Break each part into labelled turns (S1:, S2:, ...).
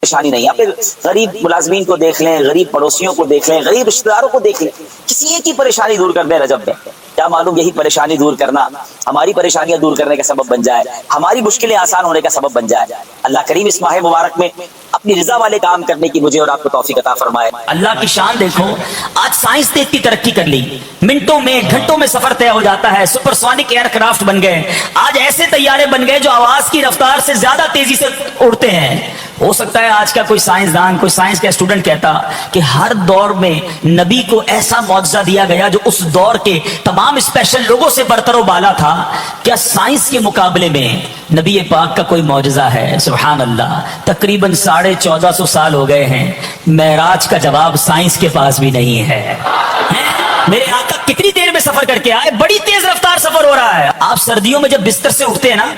S1: پریشانی نہیں ہے. پھر غریب ملازمین کو دیکھ لیں، غریب پڑوسیوں کو دیکھ لیں، غریب رشتہ داروں کو دیکھ لیں، کسی ایک کی پریشانی دور کر دیں رجب میں. کیا معلوم یہی پریشانی دور کرنا ہماری پریشانیاں دور کرنے کا سبب بن جائے، ہماری مشکلیں آسان ہونے کا سبب بن جائے. اللہ کریم اس ماہ مبارک میں اپنی رضا والے کام کرنے کی مجھے اور آپ کو توفیق عطا فرمائے.
S2: اللہ کی شان دیکھو، آج سائنس نے اتنی ترقی کر لی، منٹوں میں گھنٹوں میں سفر طے ہو جاتا ہے، سپر سونک ایئر کرافٹ بن گئے، آج ایسے طیارے بن گئے جو آواز کی رفتار سے زیادہ تیزی سے اڑتے ہیں. ہو سکتا ہے آج کا کوئی سائنسدان، کوئی سائنس کا اسٹوڈنٹ کہتا کہ ہر دور میں نبی کو ایسا معجزہ دیا گیا جو اس دور کے تمام اسپیشل لوگوں سے برتر و بالا تھا. کیا سائنس کے مقابلے میں نبی پاک کا کوئی معجزہ ہے؟ سبحان اللہ. تقریباً 1450 سال ہو گئے ہیں، معراج کا جواب سائنس کے پاس بھی نہیں ہے. میرے آقا کتنی دیر میں سفر کر کے آئے، بڑی تیز رفتار سفر ہو رہا ہے. آپ سردیوں میں جب بستر سے اٹھتے ہیں نا،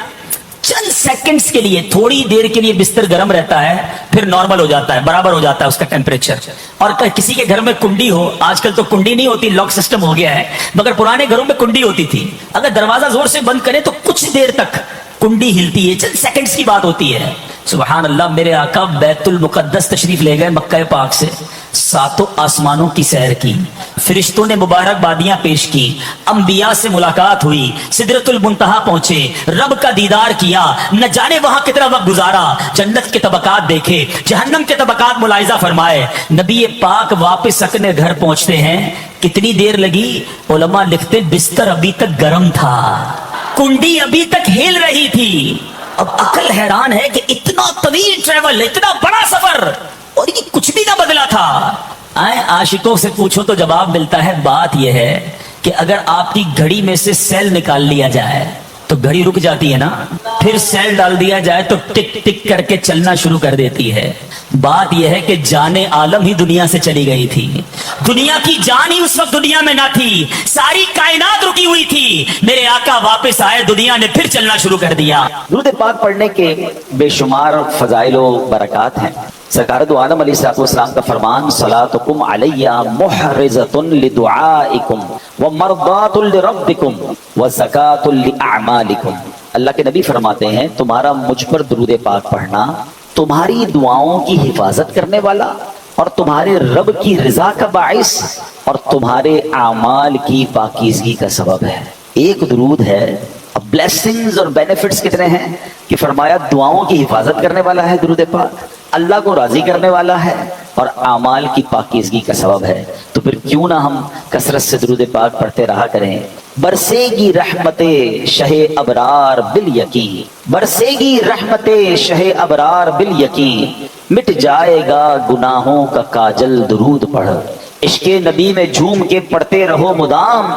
S2: چند سیکنڈز کے لیے، تھوڑی دیر کے لیے بستر گرم رہتا ہے، پھر نارمل ہو جاتا ہے، برابر ہو جاتا ہے اس کا ٹیمپریچر. اور کسی کے گھر میں کنڈی ہو، آج کل تو کنڈی نہیں ہوتی، لاک سسٹم ہو گیا ہے، مگر پرانے گھروں میں کنڈی ہوتی تھی. اگر دروازہ زور سے بند کرے تو کچھ دیر تک کنڈی ہلتی ہے، چند سیکنڈز کی بات ہوتی ہے. سبحان اللہ. میرے آقا بیت المقدس تشریف لے گئے مکہ پاک سے، ساتوں آسمانوں کی سیر کی، فرشتوں نے مبارکبادیاں پیش کی، انبیاء سے ملاقات ہوئی، سدرۃ المنتہا پہنچے، رب کا دیدار کیا، نہ جانے وہاں کتنا وقت گزارا، جنت کے طبقات دیکھے، جہنم کے طبقات ملاحظہ فرمائے. نبی پاک واپس اپنے گھر پہنچتے ہیں، کتنی دیر لگی؟ علماء لکھتے بستر ابھی تک گرم تھا، کنڈی ابھی تک ہل رہی تھی. اب عقل حیران ہے کہ اتنا طویل ٹریول، اتنا بڑا سفر، اور یہ کچھ بھی نہ بدلا تھا. عاشقوں سے پوچھو تو جواب ملتا ہے. بات یہ ہے کہ اگر آپ کی گھڑی میں سے سیل نکال لیا جائے تو گھڑی رک جاتی ہے نا، پھر سیل ڈال دیا جائے تو ٹک ٹک کر کے چلنا شروع کر دیتی ہے. بات یہ ہے کہ جان عالم ہی دنیا سے چلی گئی تھی، دنیا کی جان ہی اس وقت دنیا میں نہ تھی، ساری کائنات رکی ہوئی تھی. میرے آقا واپس آئے، دنیا نے پھر چلنا شروع کر دیا.
S1: درود پاک پڑھنے کے بے شمار فضائل و برکات ہیں. سرکار دو عالم علیہ السلام کا فرمان، صلاتکم علی محرزۃ لدعائکم ومرضات لربکم وزکاۃ لاعمالکم. اللہ کے نبی فرماتے ہیں تمہارا مجھ پر درود پاک پڑھنا تمہاری دعاؤں کی حفاظت کرنے والا اور تمہارے رب کی رضا کا باعث اور تمہارے اعمال کی پاکیزگی کا سبب ہے. ایک درود ہے. اب بلیسنگز اور بینیفٹس کتنے ہیں کہ فرمایا دعاؤں کی حفاظت کرنے والا ہے درود پاک، اللہ کو راضی کرنے والا ہے اور اعمال کی پاکیزگی کا سبب ہے. تو پھر کیوں نہ ہم کثرت سے درود پاک پڑھتے رہا کریں. برسے گی رحمت شہ ابرار بالیقین، برسے گی رحمت شہ ابرار بالیقین، مٹ جائے گا گناہوں کا کاجل درود پڑھ. عشق نبی میں جھوم کے پڑھتے رہو مدام،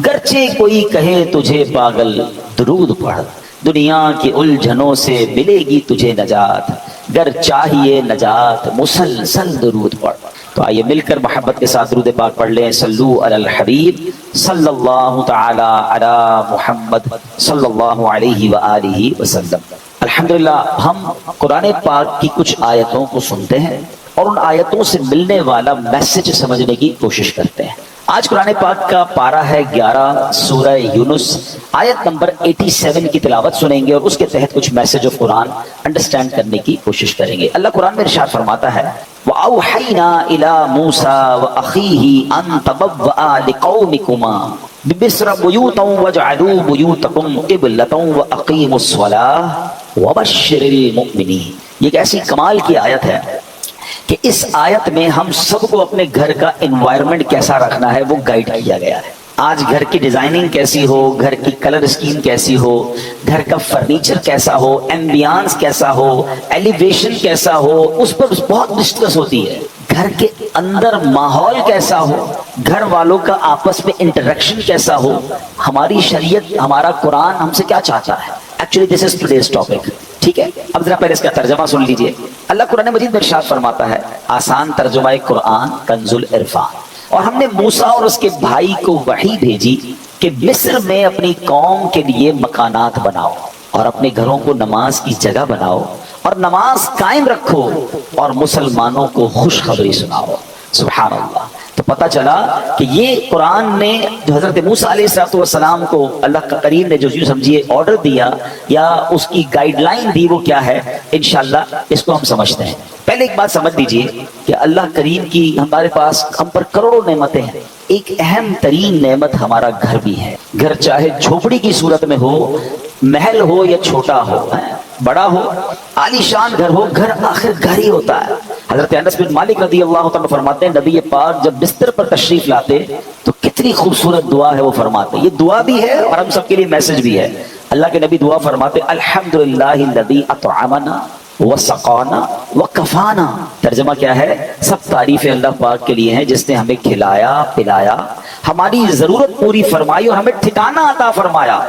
S1: گرچہ کوئی کہے تجھے پاگل درود پڑھ. دنیا کی الجھنوں سے ملے گی تجھے نجات، گر چاہیے نجات مسلسل درود پڑھ. تو آئیے مل کر محبت کے ساتھ درود پاک پڑھ لیں. صلو علی الحبیب صلی اللہ تعالی علی محمد صلی اللہ علیہ وآلہ وسلم. الحمدللہ ہم قرآن پاک کی کچھ آیتوں کو سنتے ہیں اور ان آیتوں سے ملنے والا میسج سمجھنے کی کوشش کرتے ہیں. آج قرآن پاک کا پارہ ہے 11 سورہ یونس، آیت نمبر 87 کی تلاوت سنیں گے اور اس کے تحت کچھ میسج آف قرآن انڈرسٹینڈ کرنے کی کوشش کریں گے. اللہ قرآن میں ارشاد فرماتا ہے وَأَوْحَيْنَا إِلَى مُوسَى وَأَخِيهِ أَن تَبَوَّآ لِقَوْمِكُمَا بِمِصْرَ بُيُوتًا وَاجْعَلُوا بُيُوتَكُمْ قِبْلَةً وَأَقِيمُوا الصَّلَاةَ وَبَشِّرِ الْمُؤْمِنِينَ. یہ ایک ایسی کمال کی آیت ہے کہ اس آیت میں ہم سب کو اپنے گھر کا انوائرمنٹ کیسا رکھنا ہے وہ گائیڈ کیا گیا ہے. آج گھر کی ڈیزائننگ کیسی ہو، گھر کی کلر اسکیم کیسی ہو، گھر کا فرنیچر کیسا ہو، ایمبیانس کیسا ہو، ایلیویشن کیسا ہو، اس پر بہت ڈسکس ہوتی ہے. گھر کے اندر ماحول کیسا ہو، گھر والوں کا آپس میں انٹریکشن کیسا ہو، ہماری شریعت، ہمارا قرآن ہم سے کیا چاہتا ہے. Actually this is today's topic. ٹھیک ہے، اب ذرا پہلے اس کا ترجمہ سن لیجئے. اللہ قرآن مجید میں ارشاد فرماتا ہے، آسان ترجمہ قرآن کنز العرفان، اور ہم نے موسیٰ اور اس کے بھائی کو وحی بھیجی کہ مصر میں اپنی قوم کے لیے مکانات بناؤ اور اپنے گھروں کو نماز کی جگہ بناؤ اور نماز قائم رکھو اور مسلمانوں کو خوشخبری سناؤ. سبحان اللہ. تو پتہ چلا کہ یہ قرآن نے جو حضرت موسیٰ علیہ السلام کو اللہ کا کریم نے جو سمجھیے آرڈر دیا یا اس کی گائیڈ لائن دی وہ کیا ہے، انشاءاللہ اس کو ہم سمجھتے ہیں۔ پہلے ایک بات سمجھ لیجئے کہ اللہ کریم کی ہمارے پاس ہم پر کروڑوں نعمتیں ہیں، ایک اہم ترین نعمت ہمارا گھر بھی ہے۔ گھر چاہے جھوپڑی کی صورت میں ہو، محل ہو یا چھوٹا ہو، بڑا ہو، عالی شان گھر ہو، گھر آخر گھر ہی ہوتا ہے۔ حضرت انس بن مالک رضی اللہ تعالیٰ فرماتے ہیں نبی پاک جب بستر پر تشریف لاتے تو کتنی خوبصورت دعا ہے وہ فرماتے، یہ دعا بھی ہے اور ہم سب کے لیے میسج بھی ہے۔ اللہ کے نبی دعا فرماتے الحمدللہ الذی اطعمنا وسقانا وکفانا، ترجمہ کیا ہے؟ سب تعریفیں اللہ پاک کے لیے ہیں جس نے ہمیں کھلایا پلایا، ہماری ضرورت پوری فرمائی اور ہمیں ٹھکانہ عطا فرمایا۔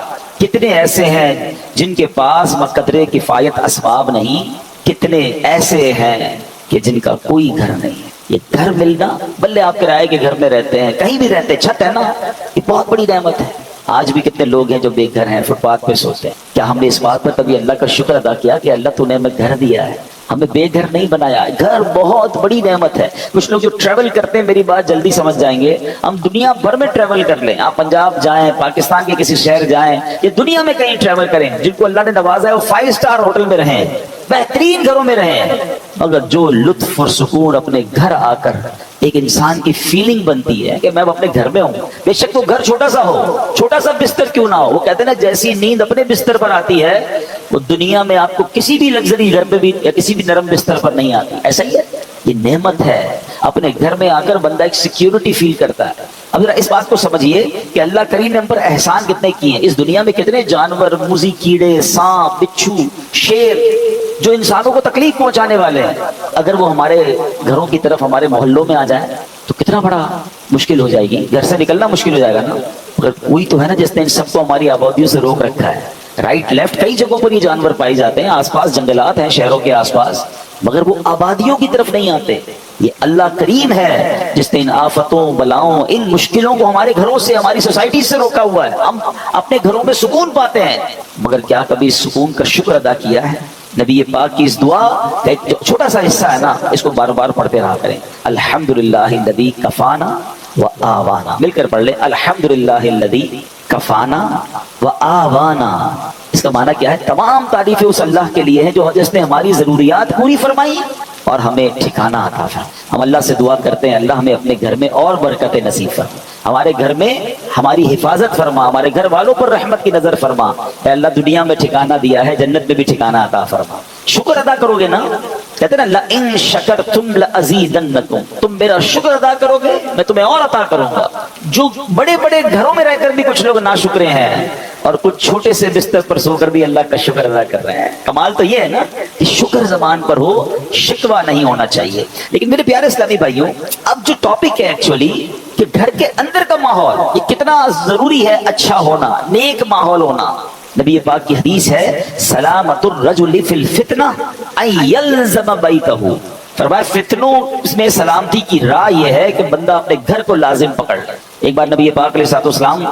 S1: کتنے ایسے ہیں جن کے پاس بقدر کفایت اسباب نہیں، کتنے ایسے ہیں کہ جن کا کوئی گھر نہیں۔ یہ گھر ملنا، بلے آپ کرائے کے گھر میں رہتے ہیں، کہیں بھی رہتے ہیں، چھت ہے نا، یہ بہت بڑی نعمت ہے۔ آج بھی کتنے لوگ ہیں جو بے گھر ہیں، فٹ پاتھ پہ سوتے ہیں۔ کیا ہم نے اس بات پر کبھی اللہ کا شکر ادا کیا کہ اللہ تو نے ہمیں گھر دیا ہے، ہمیں بے گھر نہیں بنایا؟ گھر بہت بڑی نعمت ہے۔ کچھ لوگ جو ٹریول کرتے ہیں، میری بات جلدی سمجھ جائیں گے، ہم دنیا بھر میں ٹریول کر لیں، آپ پنجاب جائیں، پاکستان کے کسی شہر جائیں، یہ دنیا میں کہیں ٹریول کریں، جن کو اللہ نے نوازا ہے وہ 5 اسٹار ہوٹل میں رہیں، بہترین گھروں میں رہیں، مگر جو لطف اور سکون اپنے گھر آ کر ایک انسان کی فیلنگ بنتی ہے کہ میں اپنے گھر میں ہوں، بے شک وہ گھر چھوٹا سا ہو، چھوٹا سا بستر کیوں نہ ہو، وہ کہتے ہیں نا جیسی نیند اپنے بستر پر آتی ہے وہ دنیا میں آپ کو کسی بھی لگژری گھر پہ بھی یا کسی بھی نرم بستر پر نہیں آتی۔ ایسا ہی ہے، یہ نعمت ہے، اپنے گھر میں آ کر بندہ ایک سیکیورٹی فیل کرتا ہے۔ اب ذرا اس بات کو سمجھیے کہ اللہ کریم نے ہم پر احسان کتنے کیے ہیں۔ اس دنیا میں کتنے جانور، موذی کیڑے، سانپ، بچھو، شیر جو انسانوں کو تکلیف پہنچانے والے ہیں، اگر وہ ہمارے گھروں کی طرف، ہمارے محلوں میں آ جائیں تو کتنا بڑا مشکل ہو جائے گی، گھر سے نکلنا مشکل ہو جائے گا نا۔ مگر کوئی تو ہے نا جس نے ان سب کو ہماری آبادیوں سے روک رکھا ہے۔ رائٹ لیفٹ کئی جگہوں پر یہ جانور پائے جاتے ہیں، آس پاس جنگلات ہیں شہروں کے آس پاس، مگر وہ آبادیوں کی طرف نہیں آتے۔ یہ اللہ کریم ہے جس نے ان آفتوں، بلاؤں، ان مشکلوں کو ہمارے گھروں سے، ہماری سوسائٹی سے روکا ہوا ہے۔ ہم اپنے گھروں میں سکون پاتے ہیں، مگر کیا کبھی اس سکون کا شکر ادا کیا ہے؟ نبی پاک کی اس دعا کا ایک چھوٹا سا حصہ ہے نا، اس کو بار بار پڑھتے رہا کریں۔ الحمدللہ الذی کفانا وآوانا، مل کر پڑھ لیں، الحمدللہ الذی کفانا وآوانا۔ اس کا معنی کیا ہے؟ تمام تعریفیں اس اللہ کے لیے ہیں جو جس نے ہماری ضروریات پوری فرمائی اور ہمیں ٹھکانہ عطا فرمایا۔ ہم اللہ سے دعا کرتے ہیں اللہ ہمیں اپنے گھر میں اور برکت نصیب فرما، ہمارے گھر میں ہماری حفاظت فرما، ہمارے گھر والوں پر رحمت کی نظر فرما۔ اے اللہ دنیا میں ٹھکانہ دیا ہے، جنت میں بھی ٹھکانہ عطا فرما۔ شکر ادا کرو گے نا، کہتے ہیں نا لئن شکرتم لازیدنکم، تم میرا شکر ادا کرو گے میں تمہیں اور عطا کروں گا۔ جو بڑے بڑے گھروں میں رہ کر بھی کچھ لوگ ناشکرے ہیں اور کچھ چھوٹے سے بستر پر سو کر بھی اللہ کا شکر ادا کر رہے ہیں۔ کمال تو یہ ہے نا کہ شکر زبان پر ہو، شکوہ نہیں ہونا چاہیے۔ لیکن میرے پیارے اسلامی بھائیوں، اب جو ٹاپک ہے ایکچولی کہ گھر کے اندر کا ماحول یہ کتنا ضروری ہے، اچھا ہونا، نیک ماحول ہونا۔ نبی پاک کی حدیث ہے سلامت الرجل فی الفتنہ ان یلزم بیتہ، فرمایا فتنوں میں سلامتی کی راہ یہ ہے کہ بندہ اپنے گھر کو لازم پکڑ لے۔ ایک بار نبی پاک علیہ السلام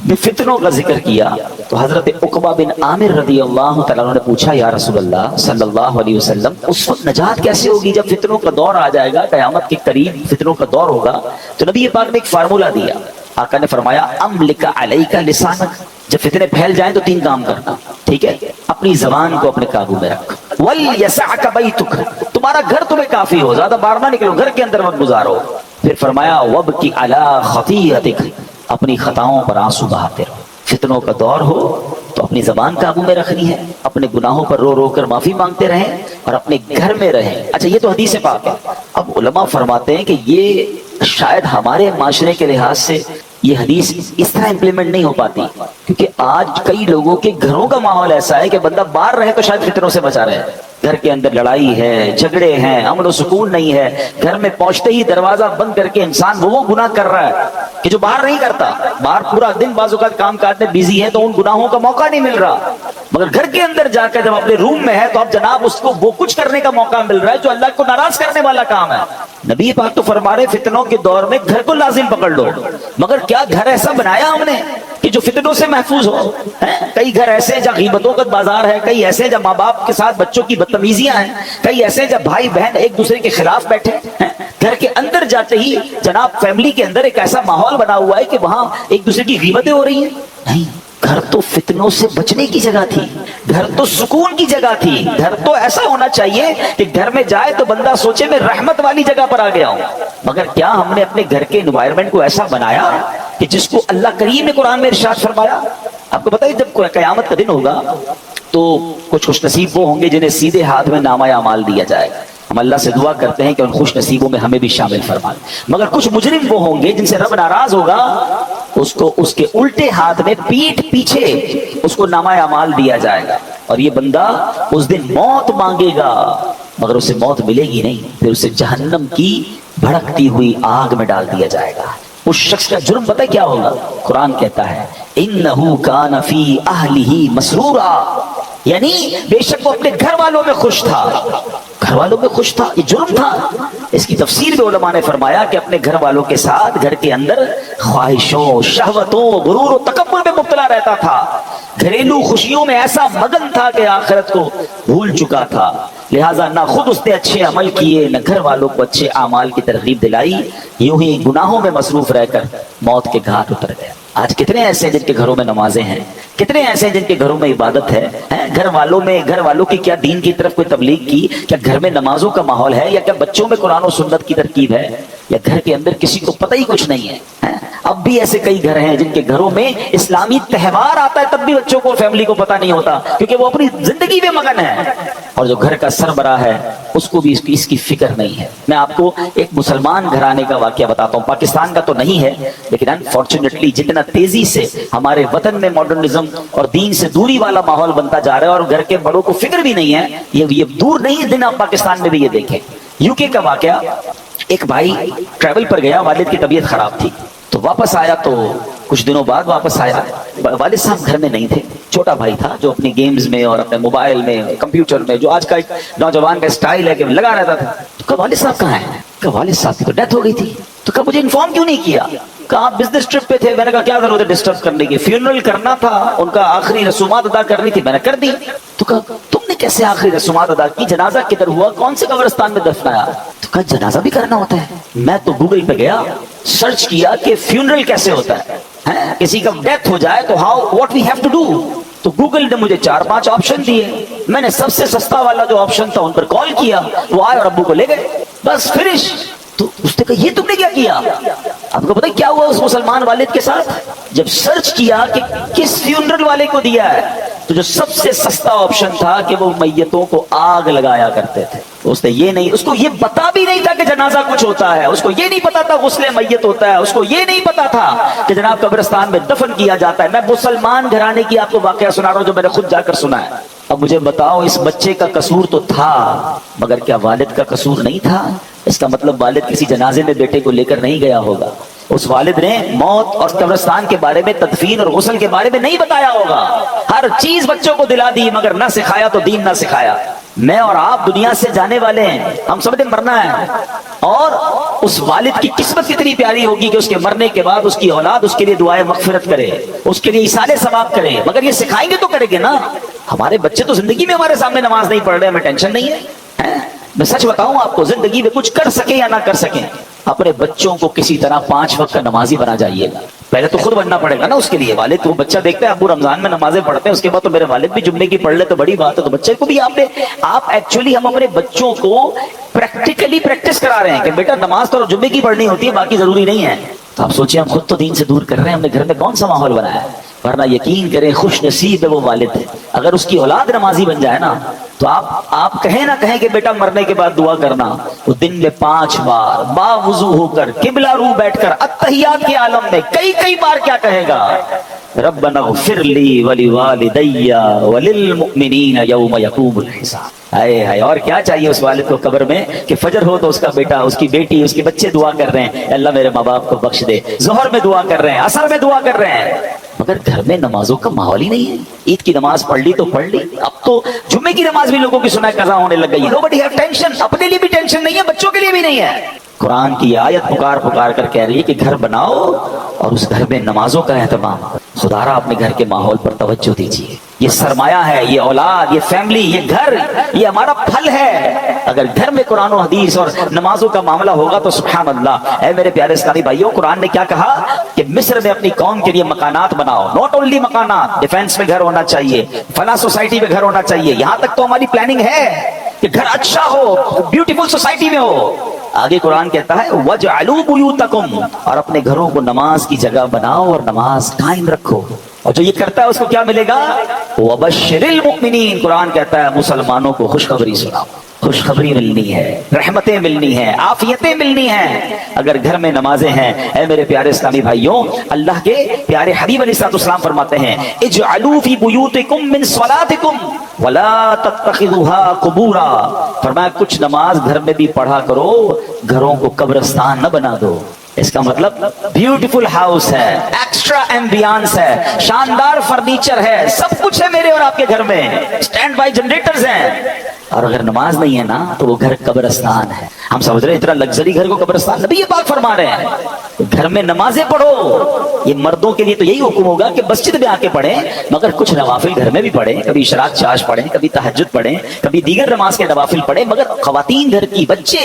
S1: نے فتنوں کا ذکر کیا تو حضرت عقبہ بن عامر رضی اللہ تعالیٰ عنہ نے پوچھا یا رسول اللہ صلی اللہ علیہ وسلم اس وقت نجات کیسے ہوگی جب فتنوں کا دور آ جائے گا، قیامت کے قریب فتنوں کا دور ہوگا؟ تو نبی پاک نے ایک فارمولہ دیا، آقا نے فرمایا املک علیک لسانک، جب فتنے پھیل جائیں تو 3 کام کرنا، ٹھیک ہے؟ اپنی زبان کو اپنے قابو میں رکھ، وَلْيَسَعْكَ بَيْتُكَ، تمہارا گھر تمہیں کافی ہو، زیادہ باہر نہ نکلو، گھر کے اندر مت گزارو۔ پھر فرمایا وَبْكِ عَلَىٰ خَطِيئَتِكَ، اپنی خطاؤں پر آنسو بہاتے رہو۔ فتنوں کا دور ہو تو اپنی زبان قابو میں رکھنی ہے، اپنے گناہوں پر رو رو کر معافی مانگتے رہیں اور اپنے گھر میں رہیں۔ اچھا یہ تو حدیث پاک ہے۔ اب علماء فرماتے ہیں کہ یہ شاید ہمارے معاشرے کے لحاظ سے یہ حدیث اس طرح امپلیمنٹ نہیں ہو پاتی، کیونکہ آج کئی لوگوں کے گھروں کا ماحول ایسا ہے کہ بندہ باہر رہے تو شاید فتنوں سے بچا رہے، گھر کے اندر لڑائی ہے، جھگڑے ہیں، امن و سکون نہیں ہے، گھر میں پہنچتے ہی دروازہ بند کر کے انسان وہ گناہ کر رہا ہے کہ جو باہر نہیں کرتا، باہر پورا دن بعض اوقات کام کاج میں بیزی ہے تو ان گناہوں کا موقع نہیں مل رہا، مگر گھر کے اندر جا کر جب اپنے روم میں ہے تو اب جناب اس کو وہ کچھ کرنے کا موقع مل رہا ہے جو اللہ کو ناراض کرنے والا کام ہے۔ نبی پاک تو فرما رہے فتنوں کے دور میں گھر کو لازم پکڑ لو، مگر کیا گھر ایسا بنایا ہم نے کہ جو فتنوں سے محفوظ ہو؟ کئی گھر ایسے ہیں جہاں غیبتوں کا بازار ہے، کئی ایسے ہیں جہاں ماں باپ کے ساتھ بچوں کی بدتمیزیاں ہیں، کئی ایسے ہیں جہاں بھائی بہن ایک دوسرے کے خلاف بیٹھے ہیں۔ گھر کے اندر جاتے ہی جناب فیملی کے اندر ایک ایسا ماحول بنا ہوا ہے کہ وہاں ایک دوسرے کی غیبتیں ہو رہی ہیں۔ نہیں، گھر تو فتنوں سے بچنے کی جگہ تھی، گھر تو سکون کی جگہ تھی، گھر تو ایسا ہونا چاہیے کہ گھر میں جائے تو بندہ سوچے میں رحمت والی جگہ پر آ گیا ہوں۔ مگر کیا ہم نے اپنے گھر کے انوائرمنٹ کو ایسا بنایا کہ جس کو اللہ کریم نے قرآن میں ارشاد فرمایا؟ آپ کو پتہ ہے جب قیامت کا دن ہوگا تو کچھ خوش نصیب وہ ہوں گے جنہیں سیدھے ہاتھ میں نامہ اعمال دیا جائے گا۔ ہم اللہ سے دعا کرتے ہیں کہ ان خوش نصیبوں میں ہمیں بھی شامل فرمائے۔ مگر کچھ مجرم وہ ہوں گے جن سے رب ناراض ہوگا، اس کو اس کے الٹے ہاتھ میں پیٹھ پیچھے اس کو نامہ اعمال دیا جائے گا، اور یہ بندہ اس دن موت مانگے گا مگر اسے موت ملے گی نہیں، پھر اسے جہنم کی بھڑکتی ہوئی آگ میں ڈال دیا جائے گا۔ اس شخص کا جرم پتہ کیا ہوگا؟ قرآن کہتا ہے انہ کان فی اہلہ مسرورا، یعنی بے شک وہ اپنے گھر والوں میں خوش تھا، گھر والوں میں خوش تھا، یہ جرم تھا۔ اس کی تفسیر میں علماء نے فرمایا کہ اپنے گھر والوں کے ساتھ گھر کے اندر خواہشوں، شہوتوں، غرور و تکبر میں مبتلا رہتا تھا، گھریلو خوشیوں میں ایسا مگن تھا کہ آخرت کو بھول چکا تھا، لہٰذا نہ خود اس نے اچھے عمل کیے نہ گھر والوں کو اچھے اعمال کی ترغیب دلائی، یوں ہی گناہوں میں مصروف رہ کر موت کے گھاٹ اتر گیا۔ آج کتنے ایسے ہیں جن کے گھروں میں نمازیں ہیں، کتنے ایسے ہیں جن کے گھروں میں عبادت ہے، گھر والوں کی کیا دین کی طرف کوئی تبلیغ کی، کیا گھر میں نمازوں کا ماحول ہے، یا کیا بچوں میں قرآن و سنت کی ترکیب ہے، یا گھر کے اندر کسی کو پتہ ہی کچھ نہیں ہے۔ اب بھی ایسے کئی گھر ہیں جن کے گھروں میں اسلامی تہوار آتا ہے تب بھی بچوں کو فیملی کو پتہ نہیں ہوتا، کیونکہ وہ اپنی زندگی میں مگن ہے، اور جو گھر کا سربراہ ہے اس کو بھی اس کی فکر نہیں ہے۔ میں آپ کو ایک مسلمان گھرانے کا واقعہ بتاتا ہوں، پاکستان کا تو نہیں ہے لیکن انفارچونیٹلی جتنا تیزی سے ہمارے وطن میں ماڈرنزم اور دین سے دوری والا ماحول بنتا جا رہا ہے اور گھر کے بڑوں کو فکر بھی نہیں ہے، یہ دور نہیں ہے دن آپ پاکستان میں بھی یہ دیکھیں۔ یو کے کا واقعہ، ایک بھائی ٹریول پر گیا، والد کی طبیعت خراب تھی تو واپس آیا، تو کچھ دنوں بعد واپس آیا، والد صاحب گھر میں نہیں تھے، چھوٹا بھائی تھا جو اپنی گیمز میں اور اپنے موبائل میں کمپیوٹر میں جو آج کا ایک نوجوان کا اسٹائل ہے کہ لگا رہتا تھا۔ تو کہا والد صاحب کہاں ہیں؟ کہا والد صاحب کی تو ڈیتھ ہو گئی تھی۔ تو کہا مجھے انفارم کیوں نہیں کیا؟ کہا آپ بزنس ٹرپ پہ تھے۔ میں نے کہا کیا ضرورت ہے ڈسٹرب کرنے کی، فیونرل کرنا تھا، ان کا آخری رسومات ادا کرنی تھی، میں نے کر دی۔ تو کہا تم نے کیسے آخری رسومات ادا کی؟ جنازہ کدھر ہوا؟ کون سے قبرستان میں دفنایا؟ تو کہا جنازہ بھی کرنا ہوتا ہے۔ میں تو گوگل پہ گیا، سرچ کیا کہ فیونرل کیسے ہوتا ہے، کسی کا ڈیتھ ہو جائے تو what we have to do. تو گوگل نے مجھے 4-5 آپشن دیے، میں نے سب سے سستا والا جو آپشن تھا ان پر کال کیا، وہ آئے اور ابو کو لے گئے، بس فنش۔ تو اس نے کہا یہ تم نے کیا کیا؟ آپ کو پتہ کیا ہوا اس مسلمان والد کے ساتھ؟ جب سرچ کیا کہ کس فیونرل والے کو دیا ہے تو جو سب سے سستا آپشن تھا کہ وہ میتوں کو آگ لگایا کرتے تھے، اس نے یہ نہیں، اس کو یہ پتا بھی نہیں تھا کہ جنازہ کچھ ہوتا ہے، اس کو یہ نہیں پتا تھا غسل میت ہوتا ہے، اس کو یہ نہیں پتا تھا کہ جناب قبرستان میں دفن کیا جاتا ہے۔ میں مسلمان گھرانے کی آپ کو واقعہ سنا رہا ہوں جو میں نے خود جا کر سنا ہے۔ اب مجھے بتاؤ اس بچے کا قصور تو تھا مگر کیا والد کا قصور نہیں تھا؟ اس کا مطلب والد کسی جنازے میں بیٹے کو لے کر نہیں گیا ہوگا، اس والد نے موت اور قبرستان کے بارے میں، تدفین اور غسل کے بارے میں نہیں بتایا ہوگا۔ ہر چیز بچوں کو دلا دی مگر نہ سکھایا تو دین نہ سکھایا۔ میں اور آپ دنیا سے جانے والے ہیں، ہم سب نے مرنا ہے، اور اس والد کی قسمت کتنی پیاری ہوگی کہ اس کے مرنے کے بعد اس کی اولاد اس کے لیے دعائیں مغفرت کرے، اس کے لیے ایصال ثواب کرے، مگر یہ سکھائیں گے تو کریں گے نا۔ ہمارے بچے تو زندگی میں ہمارے سامنے نماز نہیں پڑھ رہے، ہمیں ٹینشن نہیں ہے۔ میں سچ بتاؤں آپ کو، زندگی میں کچھ کر سکیں یا نہ کر سکیں، اپنے بچوں کو کسی طرح 5 وقت کا نمازی بنا جائیے گا۔ پہلے تو خود بننا پڑے گا نا اس کے لیے۔ والد تو بچہ دیکھتے ہیں ابو رمضان میں نمازیں پڑھتے ہیں، اس کے بعد تو میرے والد بھی جمعے کی پڑھ لے تو بڑی بات ہے، تو بچے کو بھی آپ ایکچولی ہم اپنے بچوں کو پریکٹیکلی پریکٹس کرا رہے ہیں کہ بیٹا نماز تو جمعے کی پڑھنی ہوتی ہے، باقی ضروری نہیں ہے۔ تو آپ سوچیں ہم خود تو دین سے دور کر رہے ہیں، ہم نے گھر میں کون سا ماحول بنایا ہے؟ ورنہ یقین کریں خوش نصیب ہے وہ والد ہے، اگر اس کی اولاد نمازی بن جائے نا تو آپ کہیں نہ کہیں کہ بیٹا مرنے کے بعد دعا کرنا، وہ دن میں 5 بار با وضو ہو کر قبلہ رو بیٹھ کر اتحیات کے عالم میں کئی بار کیا کہے گا؟ ربنا اغفر لی ولوالدی وللمؤمنین یوم یقوم الحساب۔ ہائے ہائے، اور کیا چاہیے اس والد کو قبر میں کہ فجر ہو تو اس کا بیٹا، اس کی بیٹی، اس کے بچے دعا کر رہے ہیں اللہ میرے ماں باپ کو بخش دے، ظہر میں دعا کر رہے ہیں، عصر میں دعا کر رہے ہیں، مگر گھر میں نمازوں کا ماحول ہی نہیں ہے۔ عید کی نماز پڑھ لی تو پڑھ لی، اب تو جمعے کی نماز بھی لوگوں کی سنائے قضا ہونے لگ گئی ہے۔ نوبڈی ہیو ٹینشن، اپنے لیے بھی ٹینشن نہیں ہے، بچوں کے لیے بھی نہیں ہے۔ قرآن کی آیت پکار پکار کر کہہ رہی ہے کہ گھر بناؤ اور اس گھر میں نمازوں کا اہتمام. خدا را اپنے گھر کے ماحول پر توجہ دیجیے. یہ سرمایہ ہے, یہ اولاد, یہ فیملی, یہ گھر, یہ ہمارا پھل ہے. اگر گھر میں قرآن و حدیث اور نمازوں کا معاملہ ہوگا تو سبحان اللہ. اے میرے پیارے اسلامی بھائیوں, قرآن نے کیا کہا کہ مصر میں اپنی قوم کے لیے مکانات بناؤ. ناٹ اونلی مکانات, ڈیفینس میں گھر ہونا چاہیے, فلاں سوسائٹی میں گھر ہونا چاہیے. یہاں تک تو ہماری پلاننگ ہے کہ گھر اچھا ہو, بیوٹیفل سوسائٹی میں ہو. آگے قرآن کہتا ہے وَجْعَلُوا بُيُوتَكُمْ, اور اپنے گھروں کو نماز کی جگہ بناؤ اور نماز قائم رکھو. اور جو یہ کرتا ہے اس کو کیا ملے گا؟ وَبَشِّرِ الْمُؤْمِنِينَ, قرآن کہتا ہے مسلمانوں کو خوشخبری سناؤ. خوشخبری ملنی ہے, رحمتیں ملنی ہیں, عافیتیں ملنی ہیں اگر گھر میں نمازیں ہیں. اے میرے پیارے اسلامی بھائیوں, اللہ کے پیارے حبیب علیہ السلام فرماتے ہیں اجعلوا فی بیوتکم من صلاتکم ولا تتخذوها قبورا. فرمایا کچھ نماز گھر میں بھی پڑھا کرو, گھروں کو قبرستان نہ بنا دو. اس کا مطلب بیوٹیفل ہاؤس ہے, ایکسٹرا ایمبیانس ہے, شاندار فرنیچر ہے, سب کچھ ہے میرے اور آپ کے گھر میں, اسٹینڈ بائی جنریٹرز ہیں. اور اگر نماز نہیں ہے نا تو وہ گھر قبرستان ہے. ہم سمجھ رہے ہیں اتنا لگژری گھر کو قبرستان, نبی پاک فرما رہے ہیں گھر میں نمازیں پڑھو. یہ مردوں کے لیے تو یہی حکم ہوگا کہ مسجد میں آ کے پڑھیں, مگر کچھ نوافل گھر میں بھی پڑھیں. کبھی اشراق چاش پڑھیں, کبھی تہجد پڑھیں, کبھی دیگر نماز کے نوافل پڑھیں. مگر خواتین گھر کی, بچے,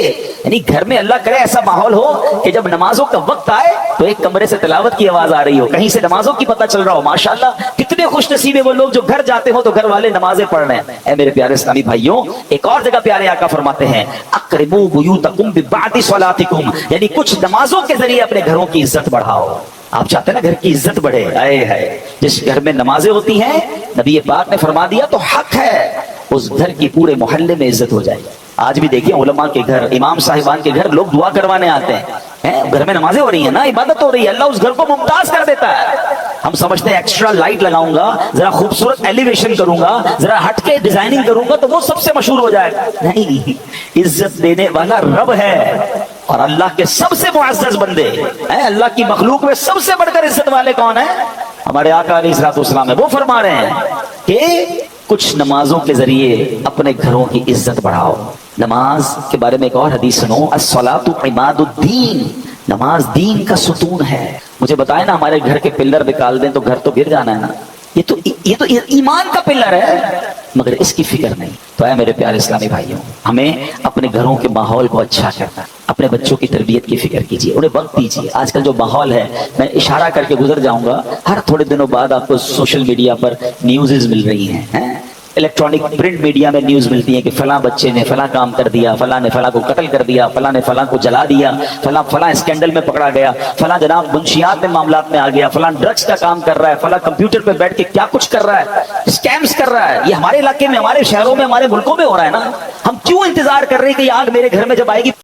S1: یعنی گھر میں اللہ کرے ایسا ماحول ہو کہ جب نمازوں کا وقت آئے تو ایک کمرے سے تلاوت کی آواز آ رہی ہو, کہیں سے نمازوں کی پتہ چل رہا ہو. ماشاءاللہ کتنے خوش نصیب ہیں وہ لوگ جو گھر جاتے ہو تو گھر والے نمازیں پڑھ رہے ہیں. اے میرے پیارے اسلامی بھائیوں, ایک اور جگہ پیارے آقا فرماتے ہیں اقربوا بیوتکم ببعد صلاتکم, یعنی کچھ نمازوں کے ذریعے اپنے گھروں کی عزت بڑھاؤ. آپ چاہتے ہیں نا گھر کی عزت بڑھے, آئے ہے جس گھر میں نمازیں ہوتی ہیں نبی پاک نے فرما دیا تو حق ہے اس گھر کی پورے محلے میں عزت ہو جائے. آج بھی دیکھیں علماء کے گھر, امام صاحبان کے گھر لوگ دعا کروانے آتے ہیں. گھر میں نمازیں ہو رہی ہیں نا, عبادت ہو رہی ہے, اللہ اس گھر کو ممتاز کر دیتا ہے. ہم سمجھتے ہیں ایکسٹرا لائٹ لگاؤں گا, ذرا خوبصورت ایلیویشن کروں گا, ذرا ہٹ کے ڈیزائننگ کروں گا تو وہ سب سے مشہور ہو جائے گا. نہیں, عزت دینے والا رب ہے اور اللہ کے سب سے معزز بندے, اللہ کی مخلوق میں سب سے بڑھ کر عزت والے کون ہیں؟ ہمارے آقا علیہ الصلوۃ والسلام ہے. وہ فرما رہے ہیں کہ کچھ نمازوں کے ذریعے اپنے گھروں کی عزت بڑھاؤ. نماز کے بارے میں ایک اور حدیث سنو, الصلاۃ عماد الدین, نماز دین کا ستون ہے. مجھے بتائیں نا, ہمارے گھر کے پلر نکال دیں تو گھر تو گر جانا ہے نا. یہ تو ایمان کا پلر ہے, مگر اس کی فکر نہیں. تو اے میرے پیارے اسلامی بھائیوں, ہمیں اپنے گھروں کے ماحول کو اچھا کرنا, اپنے بچوں کی تربیت کی فکر کیجیے, انہیں وقت دیجیے. آج کل جو ماحول ہے, میں اشارہ کر کے گزر جاؤں گا, ہر تھوڑے دنوں بعد آپ کو سوشل میڈیا پر نیوزز مل رہی ہیں, الیکٹرانک پرنٹ میڈیا میں نیوز ملتی ہے کہ فلاں بچے نے فلاں کام کر دیا, فلاں نے فلاں کو قتل کر دیا, فلاں نے فلاں کو جلا دیا, فلاں اسکینڈل میں پکڑا گیا, فلاں جناب منشیات میں معاملات میں آ گیا, فلاں ڈرگس کا کام کر رہا ہے, فلاں کمپیوٹر پہ بیٹھ کے کیا کچھ کر رہا ہے, اسکیمز کر رہا ہے. یہ ہمارے علاقے میں, ہمارے شہروں میں, ہمارے ملکوں میں ہو رہا ہے نا. ہم کیوں انتظار کر رہے ہیں کہ یہ آگ میرے گھر میں جب آئے گی